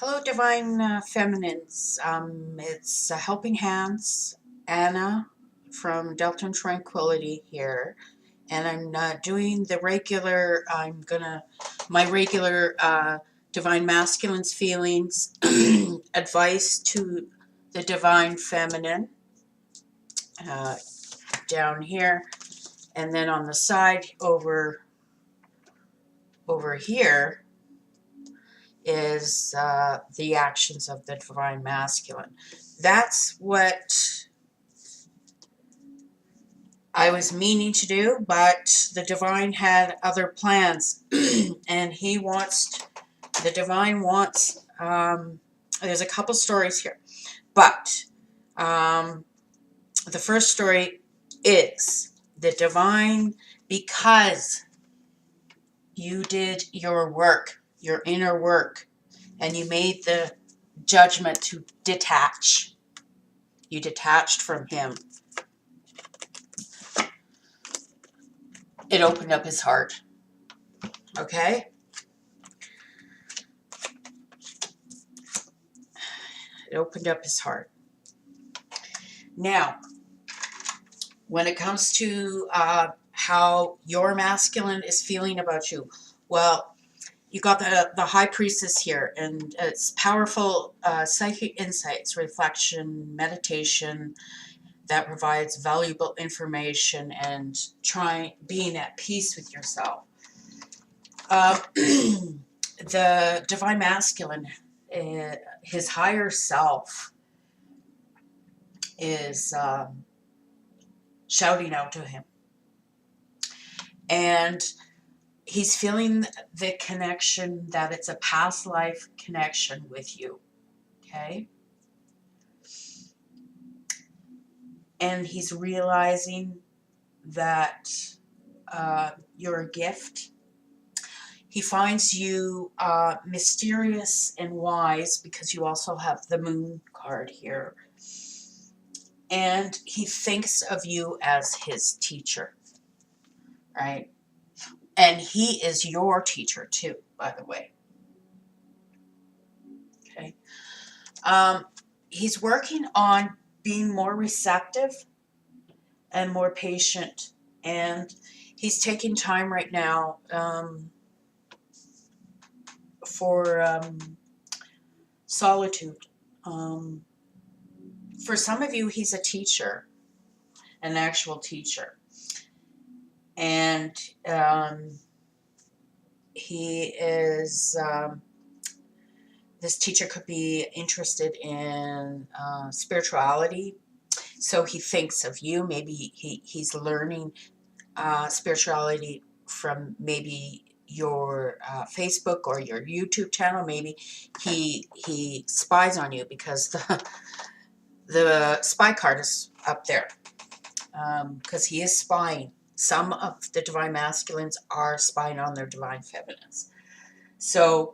Hello, Divine Feminines. It's Helping Hands, Anna from Delton Tranquility here, and I'm doing the regular. My regular Divine Masculines feelings advice to the Divine Feminine down here, and then on the side over here is the actions of the Divine Masculine. That's what I was meaning to do, but the Divine had other plans, and the Divine wants, there's a couple stories here, but the first story is the Divine, because you did your work, your inner work, and you made the judgment to detach. You detached from him. It opened up his heart. Okay? It opened up his heart. Now, when it comes to how your masculine is feeling about you, well, you got the High Priestess here, and it's powerful psychic insights, reflection, meditation that provides valuable information and being at peace with yourself. The Divine Masculine, his higher self, is shouting out to him. And he's feeling the connection, that it's a past life connection with you. Okay? And he's realizing that you're a gift. He finds you mysterious and wise, because you also have the Moon card here. And he thinks of you as his teacher, right? And he is your teacher too, by the way. Okay. He's working on being more receptive and more patient. And he's taking time right now for solitude. For some of you, he's a teacher, an actual teacher. And he is, this teacher could be interested in spirituality. So he thinks of you. Maybe he's learning spirituality from maybe your Facebook or your YouTube channel. Maybe he spies on you, because the spy card is up there, because he is spying. Some of the Divine Masculines are spying on their Divine Feminines. So,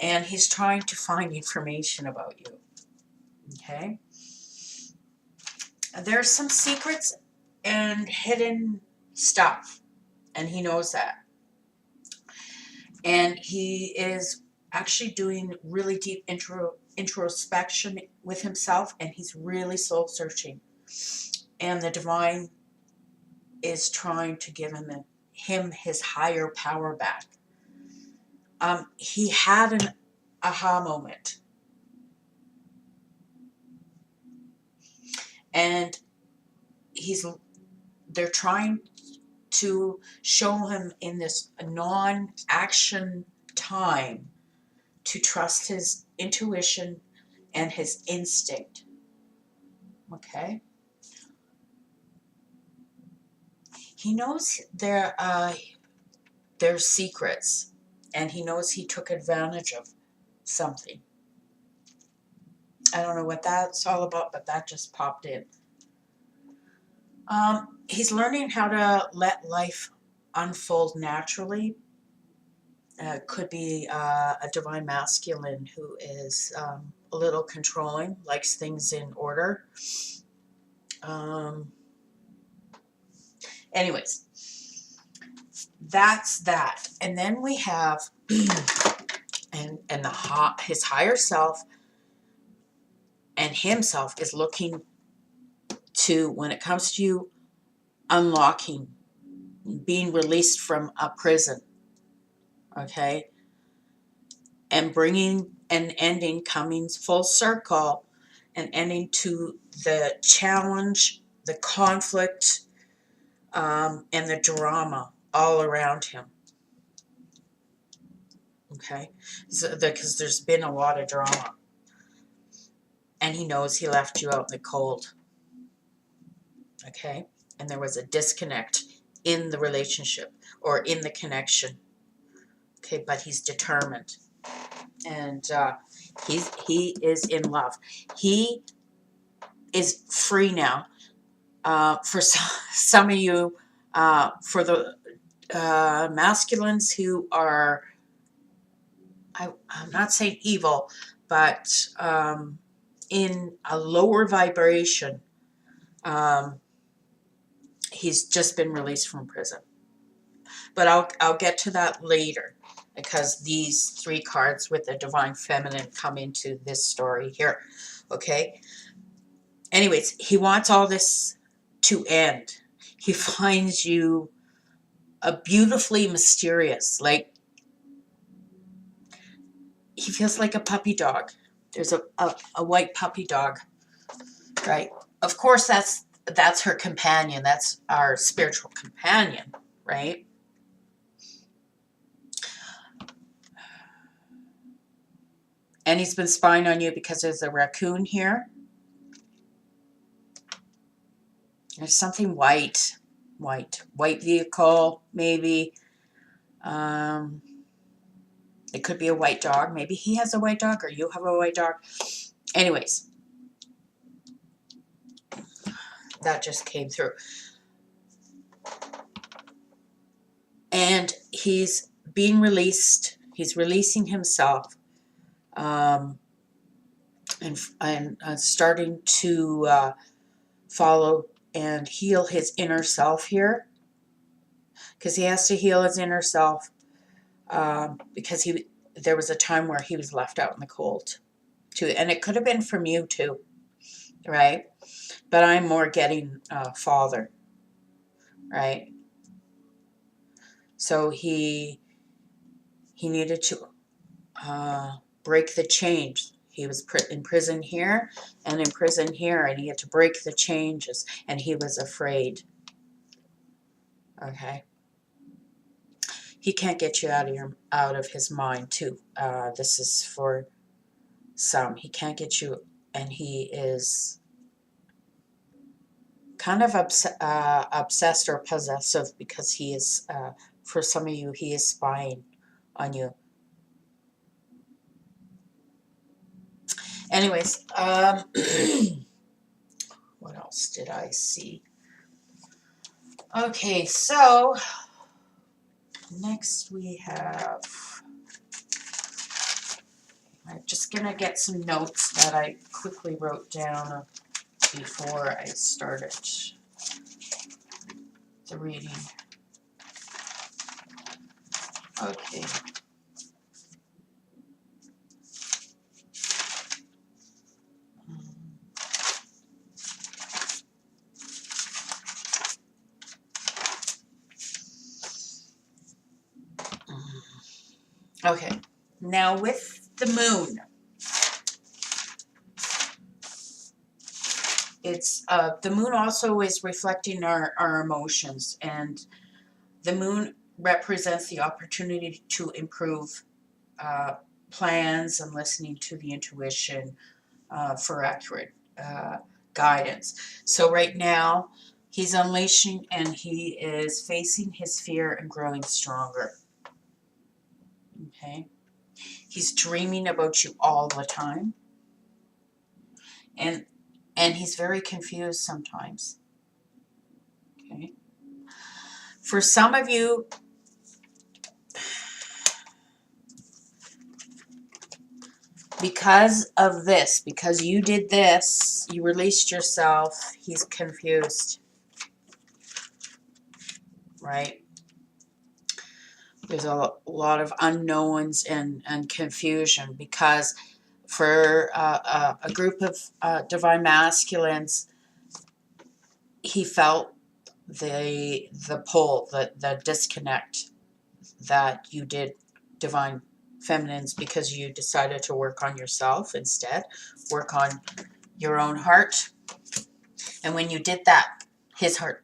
and he's trying to find information about you. Okay? There's some secrets and hidden stuff, and he knows that. And he is actually doing really deep introspection with himself, and he's really soul searching. And the Divine is trying to give him his higher power back. He had an aha moment. And they're trying to show him in this non-action time to trust his intuition and his instinct. Okay? He knows their secrets, and he knows he took advantage of something. I don't know what that's all about, but that just popped in. He's learning how to let life unfold naturally. Could be a Divine Masculine who is a little controlling, likes things in order. Anyways, that's that. And then we have and his higher self and himself is looking to, when it comes to you unlocking, being released from a prison, okay, and bringing an ending, coming full circle, and ending to the challenge, the conflict, and the drama all around him. Okay, because there's been a lot of drama, and he knows he left you out in the cold. Okay, and there was a disconnect in the relationship or in the connection. Okay, but he's determined, and he is in love. He is free now. For some of you, for the masculines who are, I'm not saying evil, but in a lower vibration, he's just been released from prison. But I'll get to that later, because these 3 cards with the divine feminine come into this story here. Okay. Anyways, he wants all this to end. He finds you a beautifully mysterious, like, he feels like a puppy dog. There's a white puppy dog, right? Of course, that's her companion. That's our spiritual companion, right? And he's been spying on you because there's a raccoon here. There's something white vehicle, maybe. It could be a white dog. Maybe he has a white dog or you have a white dog. Anyways, that just came through. And he's being released. He's releasing himself, and starting to follow and heal his inner self here, because he has to heal his inner self, because there was a time where he was left out in the cold too, and it could have been from you too, right? But I'm more getting father, right? So he needed to break the change. He was in prison here and in prison here, and he had to break the changes, and he was afraid. Okay. He can't get you out of his mind too. This is for some. He can't get you, and he is kind of obsessed or possessive, because he is, for some of you, he is spying on you. Anyways, what else did I see? Okay, so next we have, I'm just going to get some notes that I quickly wrote down before I started the reading. Okay. Okay, now with the moon, it's the moon also is reflecting our emotions, and the moon represents the opportunity to improve plans and listening to the intuition for accurate guidance. So right now, he's unleashing, and he is facing his fear and growing stronger. Okay. He's dreaming about you all the time. And he's very confused sometimes. Okay. For some of you, because of this, because you did this, you released yourself, he's confused. Right? There's a lot of unknowns and confusion, because for a group of divine masculines, he felt the pull, the disconnect that you did, divine feminines, because you decided to work on yourself instead, work on your own heart. And when you did that, his heart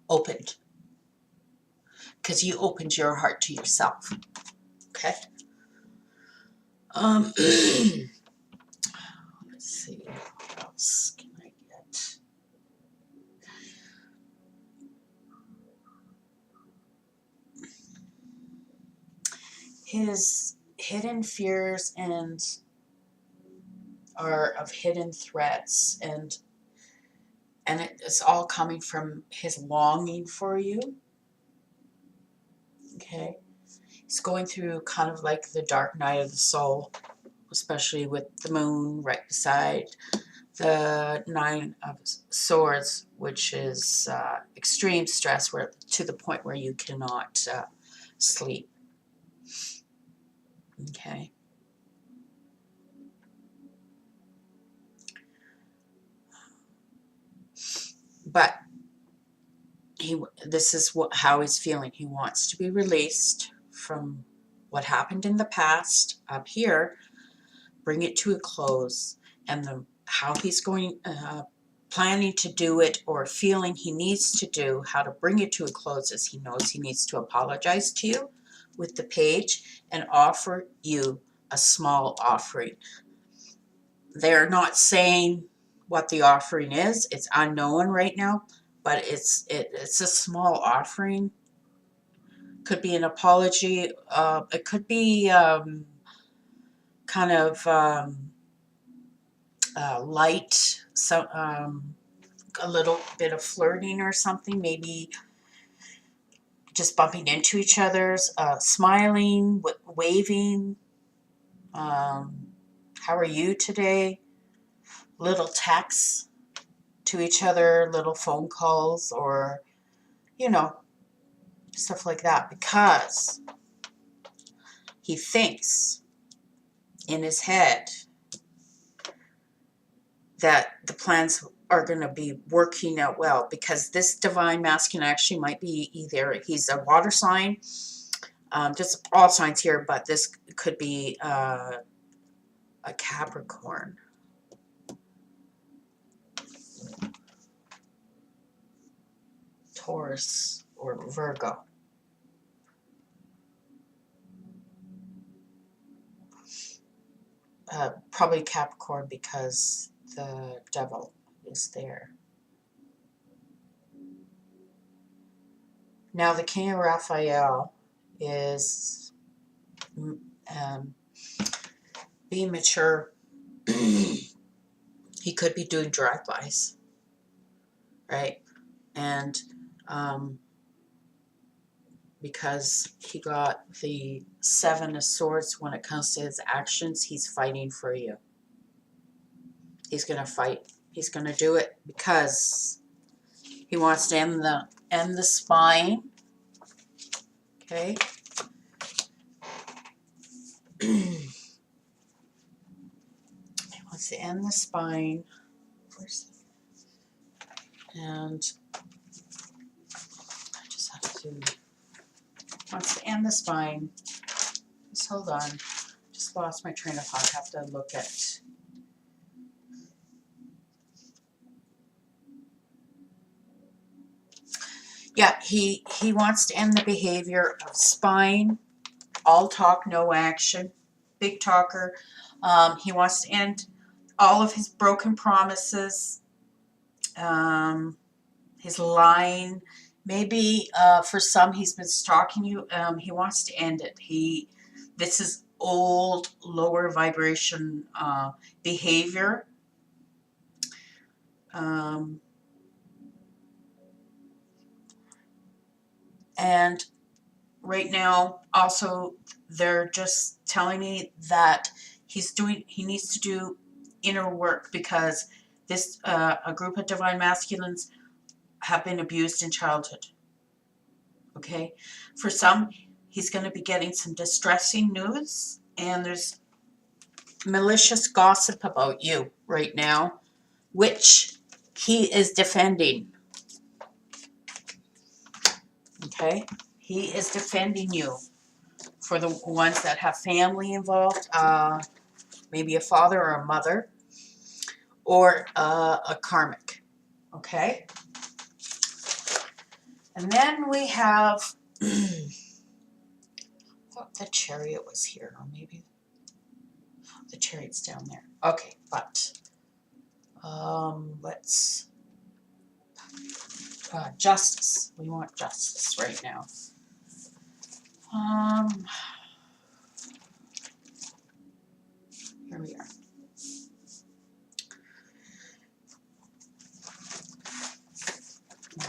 opened, because you opened your heart to yourself. Okay. Let's see, what else can I get? His hidden fears and are of hidden threats, and it's all coming from his longing for you. Okay. He's going through kind of like the dark night of the soul, especially with the moon right beside the Nine of Swords, which is extreme stress, where to the point where you cannot sleep. Okay. But this is how he's feeling. He wants to be released from what happened in the past up here, bring it to a close, and how he's going, planning to do it, or feeling he needs to do, how to bring it to a close, is he knows he needs to apologize to you with the page and offer you a small offering. They're not saying what the offering is. It's unknown right now, but it's a small offering. Could be an apology. It could be kind of light, so a little bit of flirting or something, maybe just bumping into each other's, smiling, waving. How are you today? Little texts to each other, little phone calls, or, you know, stuff like that, because he thinks in his head that the plans are going to be working out well, because this divine masculine actually might be either he's a water sign, just all signs here, but this could be a Capricorn, Taurus, or Virgo. Probably Capricorn, because the devil is there. Now the King of Raphael is being mature. He could be doing drive-bys, right? And because he got the Seven of Swords, when it comes to his actions, he's fighting for you. He's going to fight. He's going to do it because he wants to end the spine. Okay. He wants to end the spine. And I just have to, wants to end the spine. Just hold on. Just lost my train of thought. I have to look at. Yeah, he wants to end the behavior of spine, all talk, no action, big talker. He wants to end all of his broken promises, his lying. Maybe for some, he's been stalking you. He wants to end it. This is old, lower vibration behavior. And right now, also, they're just telling me that he needs to do inner work, because this a group of divine masculines have been abused in childhood. Okay, for some, he's going to be getting some distressing news, and there's malicious gossip about you right now, which he is defending. Okay, he is defending you. For the ones that have family involved, maybe a father or a mother, or a karmic. Okay, and then we have I thought the chariot was here, or maybe the chariot's down there. Okay, but let's justice. We want justice right now. Here we are. No.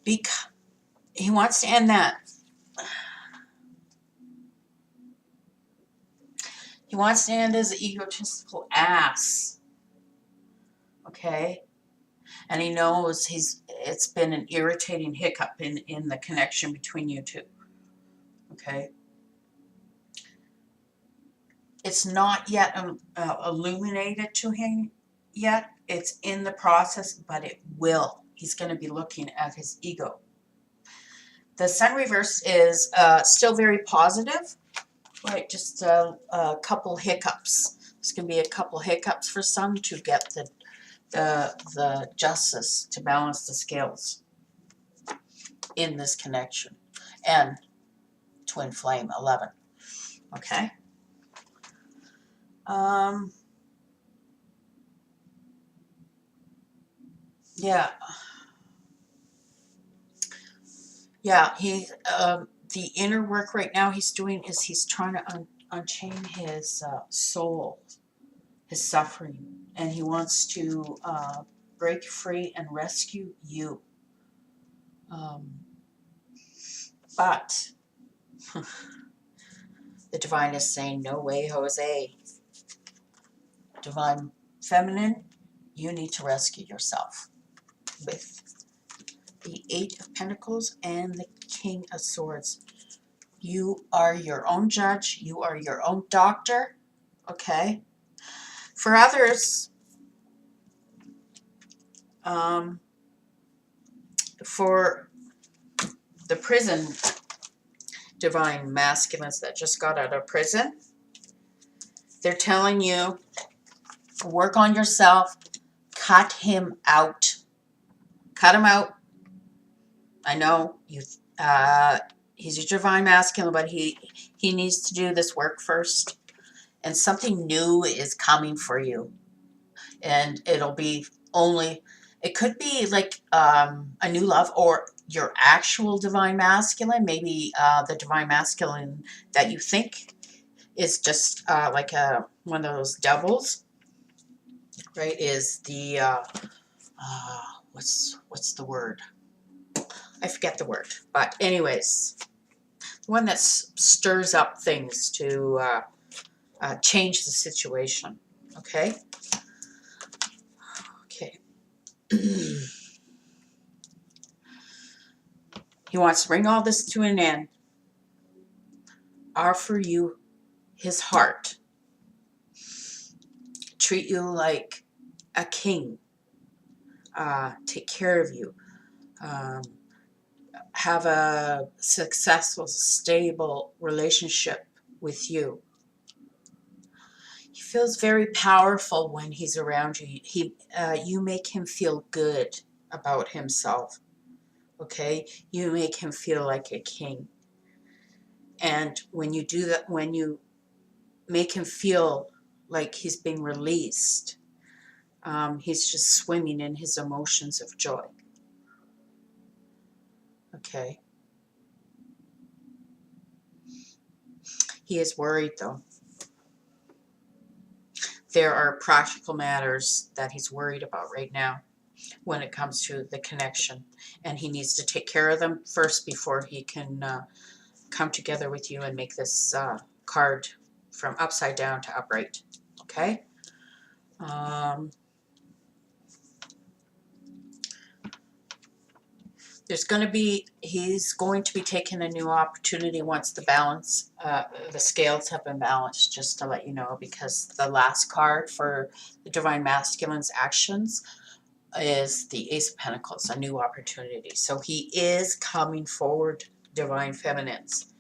Because he wants to end that. He wants to end his egotistical ass. Okay? And he knows it's been an irritating hiccup in the connection between you two. Okay? It's not yet illuminated to him yet. It's in the process, but it will. He's going to be looking at his ego. The sun reverse is still very positive, right? Just a couple hiccups. There's going to be a couple hiccups for some to get the justice to balance the scales in this connection. And twin flame 11. Okay. Yeah. Yeah, he the inner work right now he's doing is he's trying to unchain his soul, his suffering, and he wants to break free and rescue you. But the divine is saying, no way, Jose. Divine feminine, you need to rescue yourself with the 8 of Pentacles and the King of Swords. You are your own judge. You are your own doctor. Okay? For others, for the prison divine masculines that just got out of prison, they're telling you, work on yourself. Cut him out. Cut him out. I know you. He's a divine masculine, but he needs to do this work first. And something new is coming for you. And it'll be only, it could be like a new love or your actual divine masculine. Maybe the divine masculine that you think is just like one of those doubles, right? Is the, what's the word? I forget the word. But anyways, the one that stirs up things to change the situation. Okay? Okay. He wants to bring all this to an end. Offer you his heart. Treat you like a king. Take care of you. Have a successful, stable relationship with you. He feels very powerful when he's around you. You make him feel good about himself. Okay? You make him feel like a king. And when you do that, when you make him feel like he's being released, he's just swimming in his emotions of joy. Okay? He is worried, though. There are practical matters that he's worried about right now when it comes to the connection. And he needs to take care of them first before he can come together with you and make this card from upside down to upright. Okay? he's going to be taking a new opportunity once the scales have been balanced, just to let you know, because the last card for the Divine Masculine's actions is the Ace of Pentacles, a new opportunity. So he is coming forward, Divine Feminines.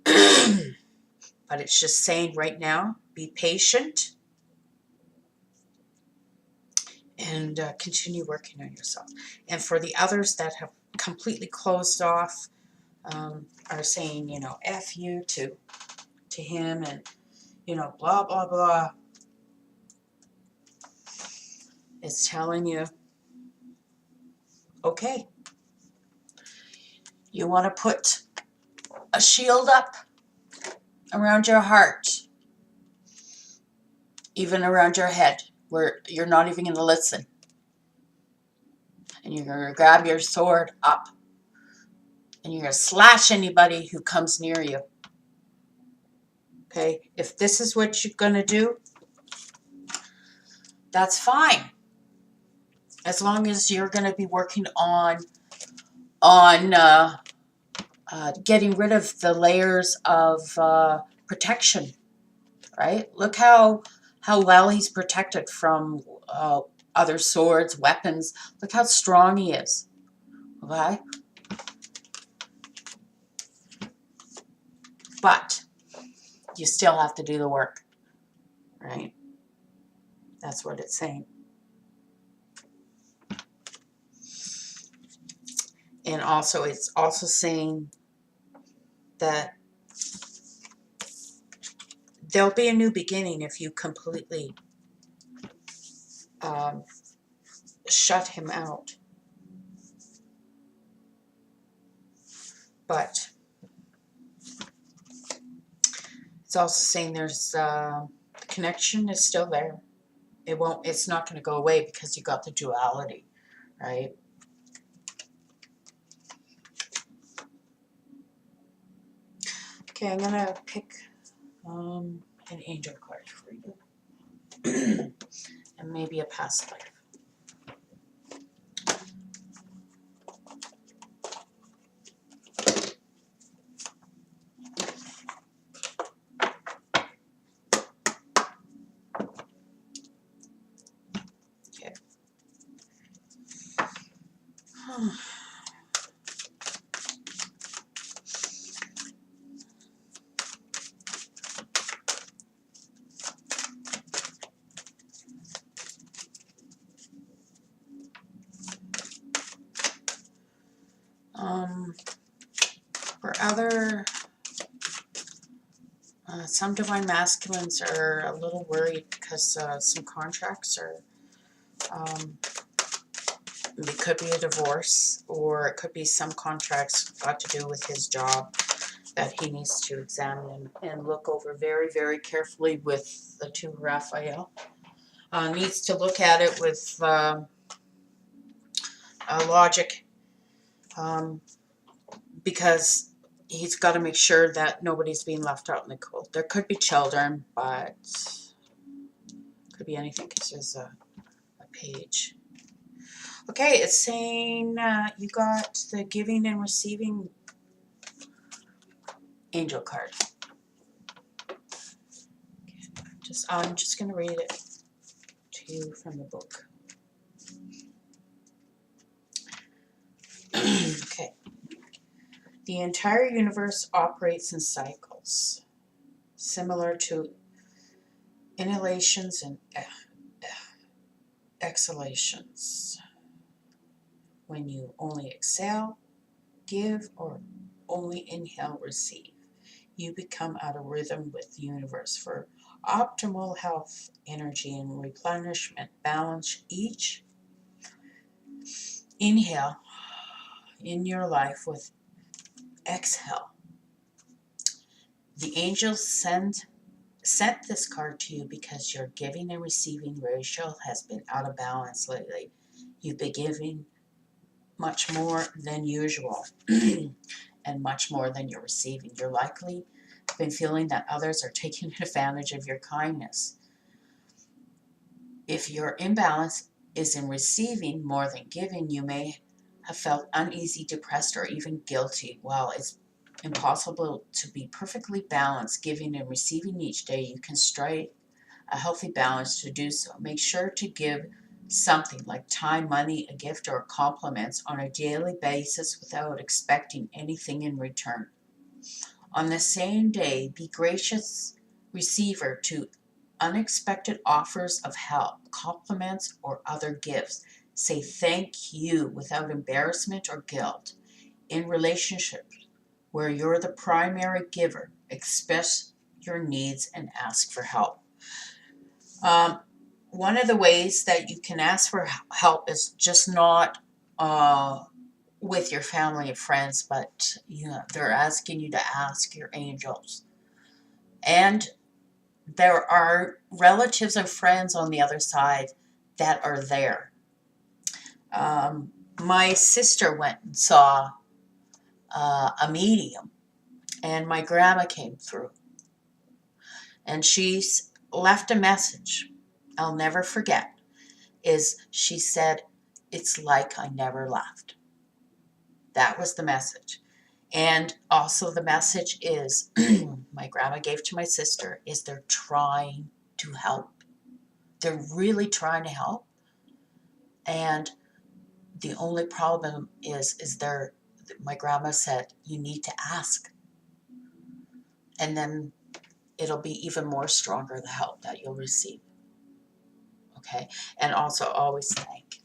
But it's just saying right now, be patient and continue working on yourself. And for the others that have completely closed off, are saying, you know, F you to him, and, you know, blah, blah, blah. It's telling you, okay, you want to put a shield up around your heart, even around your head, where you're not even going to listen. And you're going to grab your sword up, and you're going to slash anybody who comes near you. Okay, if this is what you're going to do, that's fine. As long as you're going to be working on getting rid of the layers of protection, right? Look how well he's protected from other swords, weapons. Look how strong he is, okay? But you still have to do the work, right? That's what it's saying. And also, it's also saying that there'll be a new beginning if you completely shut him out. But it's also saying there's the connection is still there. It's not going to go away because you got the duality, right? Okay, I'm going to pick an angel card for you. And maybe a past life. Okay. For other, some divine masculines are a little worried because some contracts are, it could be a divorce, or it could be some contracts got to do with his job that he needs to examine and look over very, very carefully with the two Raphael. Needs to look at it with logic, because he's got to make sure that nobody's being left out in the cold. There could be children, but could be anything because there's a page. Okay, it's saying you got the giving and receiving angel card. Okay, I'm just going to read it to you from the book. Okay. The entire universe operates in cycles, similar to inhalations and exhalations. When you only exhale, give, or only inhale, receive, you become out of rhythm with the universe. For optimal health, energy, and replenishment, balance each inhale in your life with exhale. The angels sent this card to you because your giving and receiving ratio has been out of balance lately. You've been giving much more than usual and much more than you're receiving. You're likely been feeling that others are taking advantage of your kindness. If your imbalance is in receiving more than giving, you may have felt uneasy, depressed, or even guilty. While it's impossible to be perfectly balanced, giving and receiving each day, you can strike a healthy balance to do so. Make sure to give something like time, money, a gift, or compliments on a daily basis without expecting anything in return. On the same day, be gracious receiver to unexpected offers of help, compliments, or other gifts. Say thank you without embarrassment or guilt. In relationships where you're the primary giver, express your needs and ask for help. One of the ways that you can ask for help is just not with your family and friends, but they're asking you to ask your angels. And there are relatives and friends on the other side that are there. My sister went and saw a medium, and my grandma came through, and she's left a message I'll never forget. She said, "It's like I never left." That was the message. And also the message is, my grandma gave to my sister, is they're trying to help. They're really trying to help. And the only problem is my grandma said, you need to ask. And then it'll be even more stronger, the help that you'll receive. Okay? And also always thank.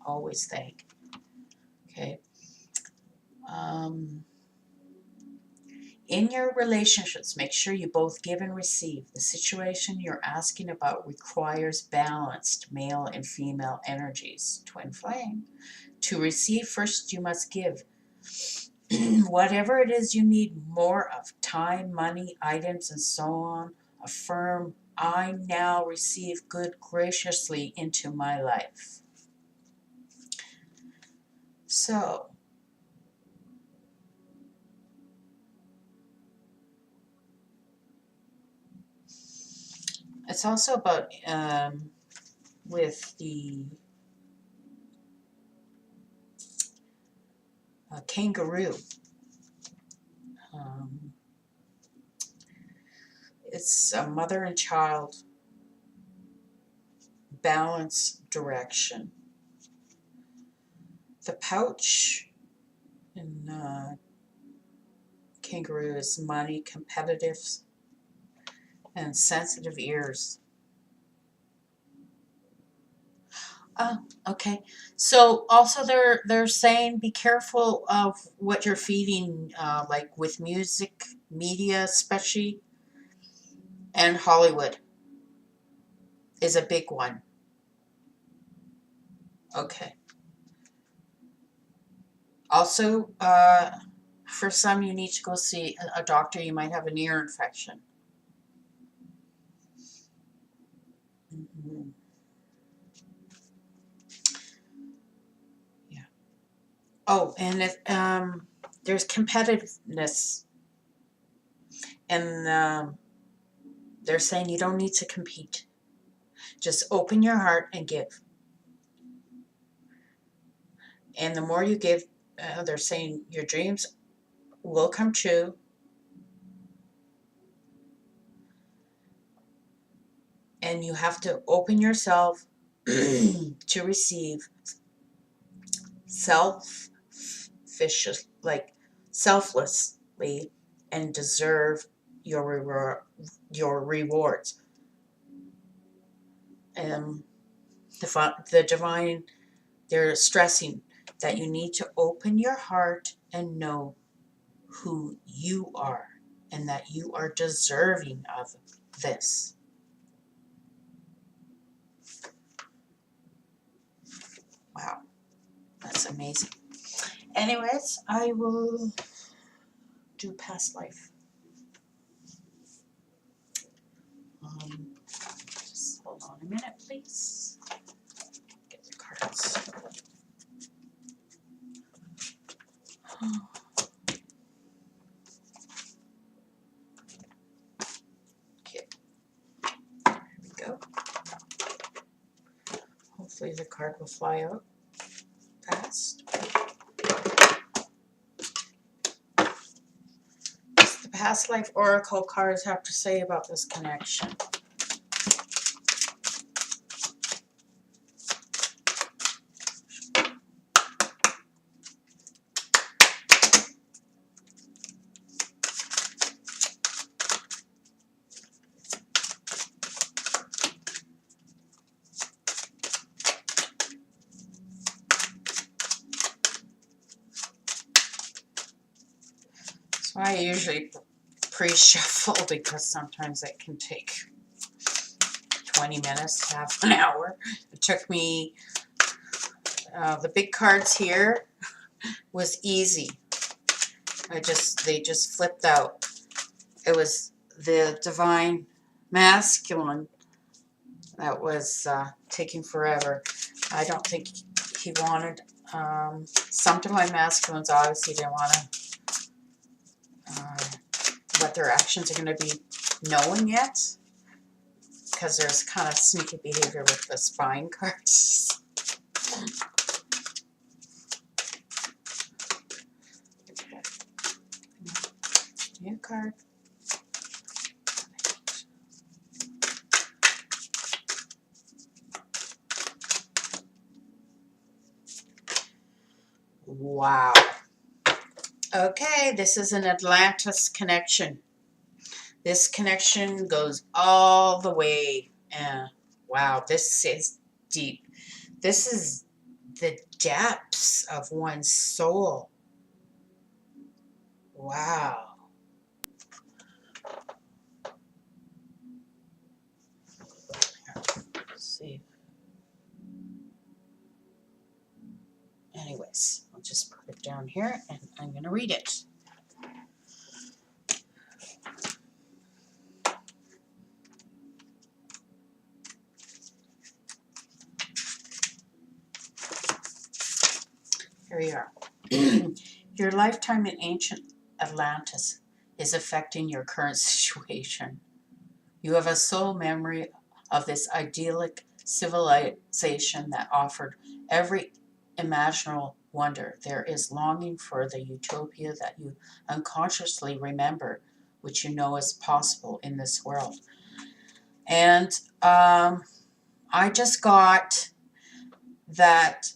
Always thank. Okay? In your relationships, make sure you both give and receive. The situation you're asking about requires balanced male and female energies, twin flame. To receive, first you must give. Whatever it is you need more of, time, money, items, and so on, affirm, I now receive good graciously into my life. So, it's also about with the kangaroo. It's a mother and child balance direction. The pouch in kangaroo is money, competitive, and sensitive ears. Okay. So also they're saying be careful of what you're feeding, like with music, media especially, and Hollywood is a big one. Okay. Also, for some, you need to go see a doctor. You might have an ear infection. Mm-hmm. Yeah. Oh, and there's competitiveness, and they're saying you don't need to compete. Just open your heart and give. And the more you give, they're saying your dreams will come true. And you have to open yourself to receive selflessly, and deserve your rewards. The divine, they're stressing that you need to open your heart and know who you are, and that you are deserving of this. Wow, that's amazing. Anyways, I will do past life. Just hold on a minute, please. Get the cards. Okay, there we go. Hopefully the card will fly out fast. past life oracle cards have to say about this connection? So I usually pre-shuffle because sometimes it can take 20 minutes, half an hour. It took me, the big cards here was easy. They just flipped out. It was the divine masculine that was taking forever. I don't think he wanted, some divine masculines obviously didn't want to, what their actions are going to be known yet, because there's kind of sneaky behavior with the spine cards. New card. Wow. Okay, this is an Atlantis connection. This connection goes all the way. Wow, this is deep. This is the depths of one's soul. Wow. Let's see. Anyways, I'll just put it down here and I'm going to read it. Here we are. Your lifetime in ancient Atlantis is affecting your current situation. You have a soul memory of this idyllic civilization that offered every imaginable wonder. There is longing for the utopia that you unconsciously remember, which you know is possible in this world. And I just got that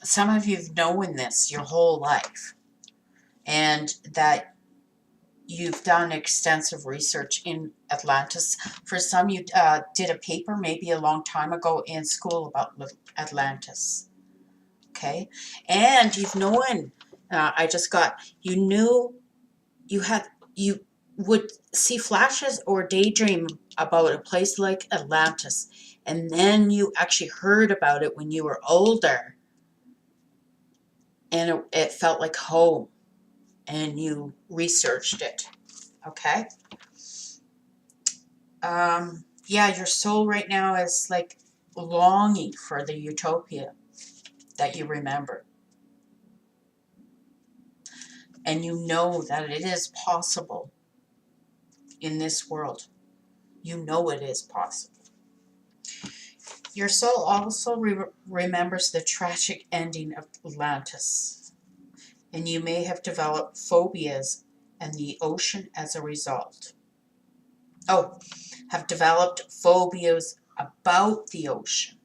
some of you've known this your whole life, and that you've done extensive research in Atlantis. For some, you did a paper maybe a long time ago in school about Atlantis. Okay, and you've known. I just got. You knew. You would see flashes or daydream about a place like Atlantis, and then you actually heard about it when you were older, and it felt like home, and you researched it. Okay. Yeah, your soul right now is like longing for the utopia that you remember. And you know that it is possible in this world. You know it is possible. Your soul also remembers the tragic ending of Atlantis. And you may have developed phobias and the ocean as a result. Oh, have developed phobias about the ocean.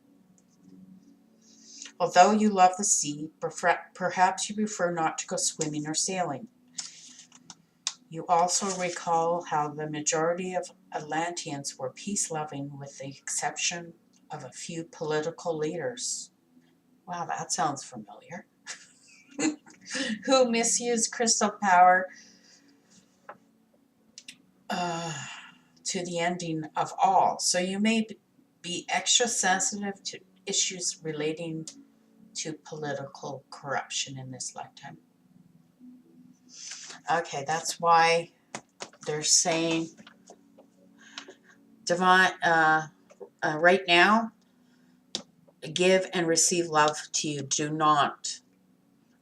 Although you love the sea, perhaps you prefer not to go swimming or sailing. You also recall how the majority of Atlanteans were peace-loving with the exception of a few political leaders. Wow, that sounds familiar. Who misused crystal power to the ending of all. So you may be extra sensitive to issues relating to political corruption in this lifetime. Okay, that's why they're saying divine right now, give and receive love to you. Do not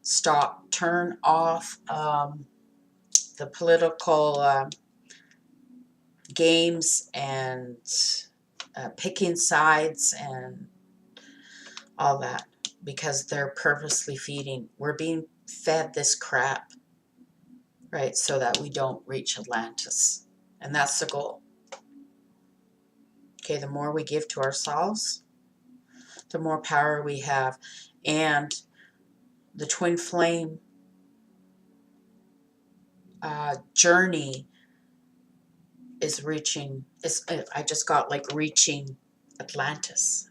stop. Turn off the political games and picking sides and all that, because they're purposely feeding. We're being fed this crap. right? So that we don't reach Atlantis. And that's the goal. Okay, the more we give to ourselves, the more power we have. And the twin flame journey is reaching, I just got like reaching Atlantis.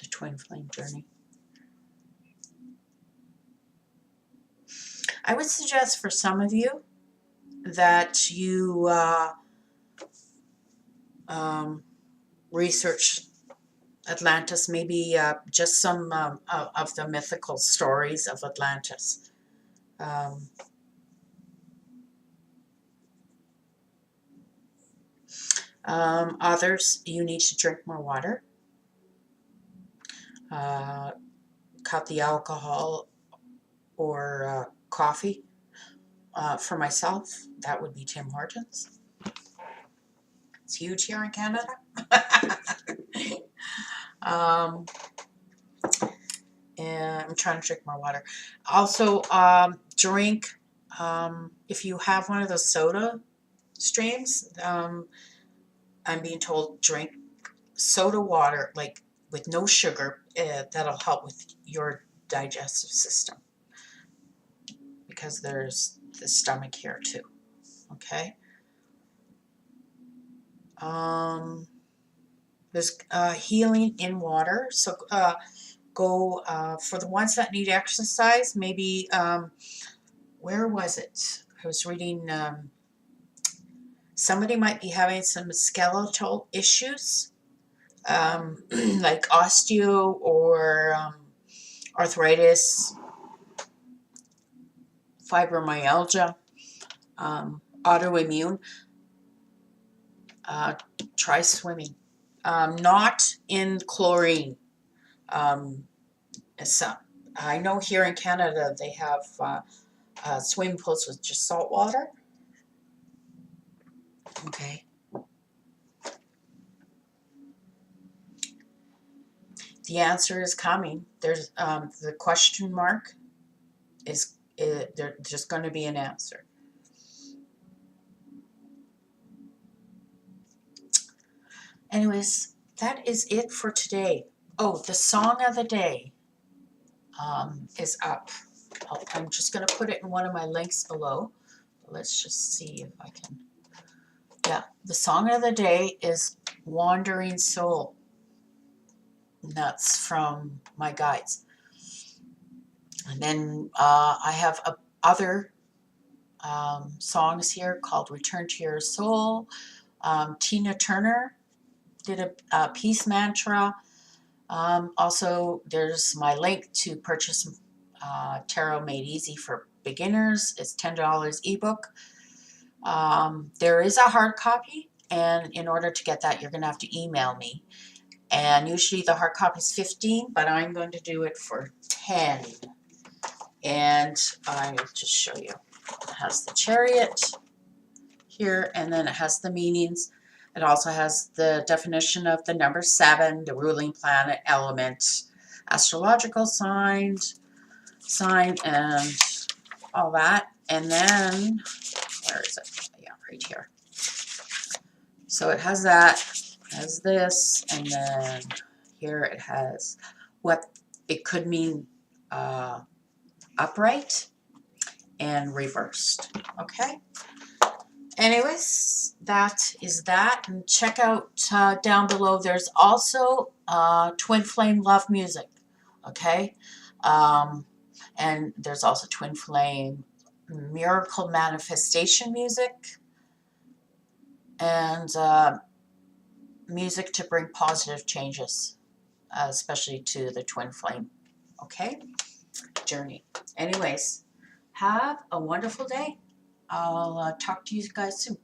The twin flame journey. I would suggest for some of you that you research Atlantis, maybe just some of the mythical stories of Atlantis. Others, you need to drink more water, cut the alcohol or coffee. For myself, that would be Tim Hortons. It's huge here in Canada. And I'm trying to drink more water. Also, drink, if you have one of those soda streams, I'm being told drink soda water, like with no sugar. That'll help with your digestive system, because there's the stomach here too. Okay. There's healing in water. So go for the ones that need exercise. Maybe where was it? I was reading. Somebody might be having some skeletal issues, like osteo or arthritis, fibromyalgia, autoimmune. Try swimming. Not in chlorine. I know here in Canada they have swimming pools with just salt water. Okay. The answer is coming. There's the question mark is there's just going to be an answer. Anyways, that is it for today. Oh, the song of the day is up. I'm just going to put it in one of my links below. Let's just see if I can. Yeah, the song of the day is Wandering Soul. And that's from my guides. And then I have other songs here called Return to Your Soul. Tina Turner did a peace mantra. Also, there's my link to purchase Tarot Made Easy for Beginners. It's $10 ebook. There is a hard copy, and in order to get that, you're going to have to email me. And usually the hard copy is $15, but I'm going to do it for $10. And I will just show you. It has the Chariot here, and then it has the meanings. It also has the definition of the number 7, the ruling planet, element, astrological sign, and all that. And then, where is it? Yeah, right here. So it has that, it has this, and then here it has what it could mean upright and reversed. Okay. Anyways, that is that. And check out down below. There's also Twin Flame Love Music. Okay. And there's also Twin Flame Miracle Manifestation Music. And music to bring positive changes, especially to the Twin Flame. Okay. Journey. Anyways, have a wonderful day. I'll talk to you guys soon.